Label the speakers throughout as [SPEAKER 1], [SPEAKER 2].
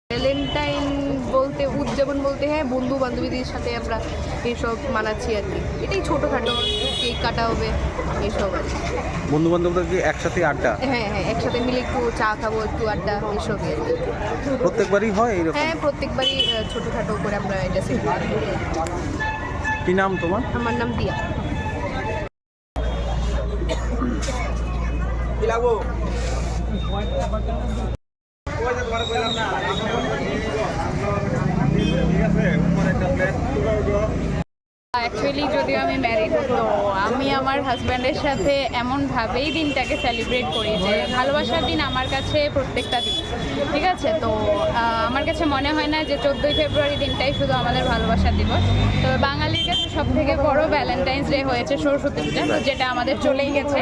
[SPEAKER 1] Valentine বলতে উদযাপন বলতে হ্যাঁ বন্ধু বান্ধবীদের সাথে আমরা এইসব মানাচ্ছি আর কি। এটাই ছোটোখাটো, কেক কাটা হবে এইসব আর কি।
[SPEAKER 2] বন্ধু বান্ধবদের কি একসাথে আড্ডা?
[SPEAKER 1] হ্যাঁ হ্যাঁ, একসাথে মিলে একটু চা খাবো, একটু আড্ডা, এইসবই আর কি।
[SPEAKER 2] প্রত্যেকবারই হয় এইরকম?
[SPEAKER 1] হ্যাঁ, প্রত্যেকবারই ছোটোখাটো করে আমরা এটা সেলিব্রেট করি।
[SPEAKER 2] কি নাম তোমার?
[SPEAKER 1] আমার নাম দিয়া।
[SPEAKER 3] অ্যাকচুয়ালি যদিও আমি ম্যারিড, তো আমি আমার হাজব্যান্ডের সাথে এমনভাবেই দিনটাকে সেলিব্রেট করি যে ভালোবাসার দিন আমার কাছে প্রত্যেকটা দিন, ঠিক আছে। তো আমার কাছে মনে হয় না যে 14ই ফেব্রুয়ারি দিনটাই শুধু আমাদের ভালোবাসার দিবস। তো বাঙালির কাছে সবথেকে বড় ভ্যালেন্টাইন্স ডে হয়েছে সরস্বতী পূজা, যেটা আমাদের চলেই গেছে।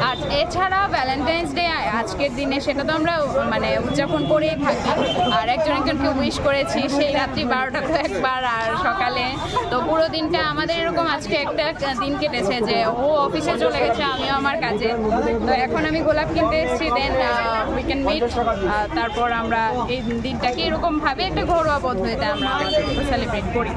[SPEAKER 3] আর এছাড়া ভ্যালেন্টাইন্স ডে আজকের দিনে সেটা তো আমরা মানে উদযাপন করেই থাকি। আর একজনকে উইশ করেছি সেই রাত্রি 12টা তো একবার, আর সকালে। তো পুরো দিনটা আমাদের এরকম আজকে একটা দিন কেটেছে যে ও অফিসে চলে গেছে, আমিও আমার কাজে। তো এখন আমি গোলাপ কিনতে এসেছি, দেন উই ক্যান মিট। তারপর আমরা এই দিনটাকে এরকমভাবে একটা ঘরোয়া পদ্ধতিতে আমরা সেলিব্রেট করি।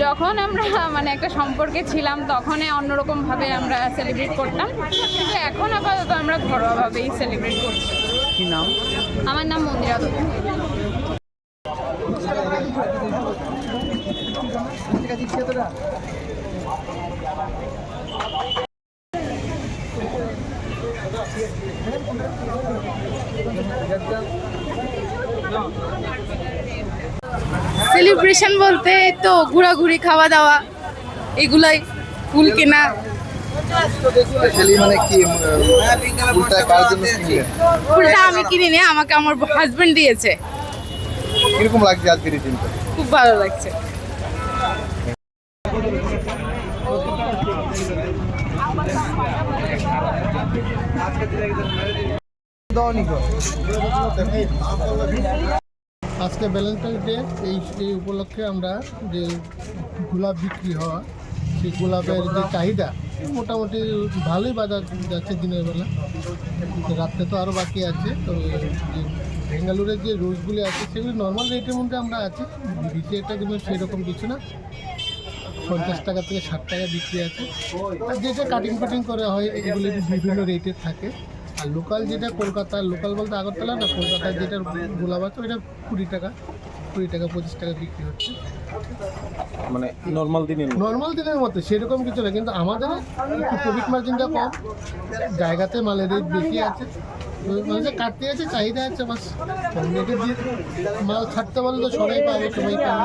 [SPEAKER 3] যখন আমরা মানে একটা সম্পর্কে ছিলাম তখন অন্যরকমভাবে আমরা সেলিব্রেট করতাম, কিন্তু এখন আপাতত আমরা ঘরোয়াভাবেই সেলিব্রেট করছি।
[SPEAKER 2] কি নাম?
[SPEAKER 3] আমার নাম মন্দিরা দত্ত।
[SPEAKER 4] সেলিব্রেশন বলতে তো ঘোরাঘুরি, খাওয়া দাওয়া, এগুলাই, ফুল কেনা।
[SPEAKER 5] মানে কি
[SPEAKER 4] ফুলটা আমি কিনিনি, আমাকে আমার হাজবেন্ড দিয়েছে।
[SPEAKER 5] কিরকম লাগছে আজকের এই দিনটা?
[SPEAKER 4] খুব ভালো লাগছে।
[SPEAKER 6] আজকে ভ্যালেন্টাইন্স ডে, এই উপলক্ষে আমরা যে গোলাপ বিক্রি হওয়া, সেই গোলাপের যে চাহিদা মোটামুটি ভালোই বাজার যাচ্ছে দিনের বেলা। রাত্রে তো আরও বাকি আছে। তো যে বেঙ্গালুরের যে রোজগুলি আছে সেগুলি নর্মাল রেটের মধ্যে আমরা আছি, বিক্রি একটা কিন্তু সেরকম কিছু না। 50 টাকা থেকে 60 টাকা বিক্রি আছে। আর যেটা কাটিং ফাটিং করা হয় এগুলি বিভিন্ন রেটের থাকে। আর লোকাল যেটা কলকাতার, লোকাল বলতে আগরতলা না, কলকাতার যেটা গোলাপ আছে ওইটা 20 টাকা 25 টাকা বিক্রি হচ্ছে।
[SPEAKER 2] মানে নর্মাল দিনের
[SPEAKER 6] মধ্যে সেরকম কিছু না, কিন্তু আমাদের একটু প্রফিট মার্জিনটা কম, জায়গাতে মালের রেট বেশি আছে, মানুষের কাটতে আছে, চাহিদা আছে, বাস কম রেটে দিয়ে মাল ছাড়তে পারলে তো সবাই পাবে, সবাই পাবে।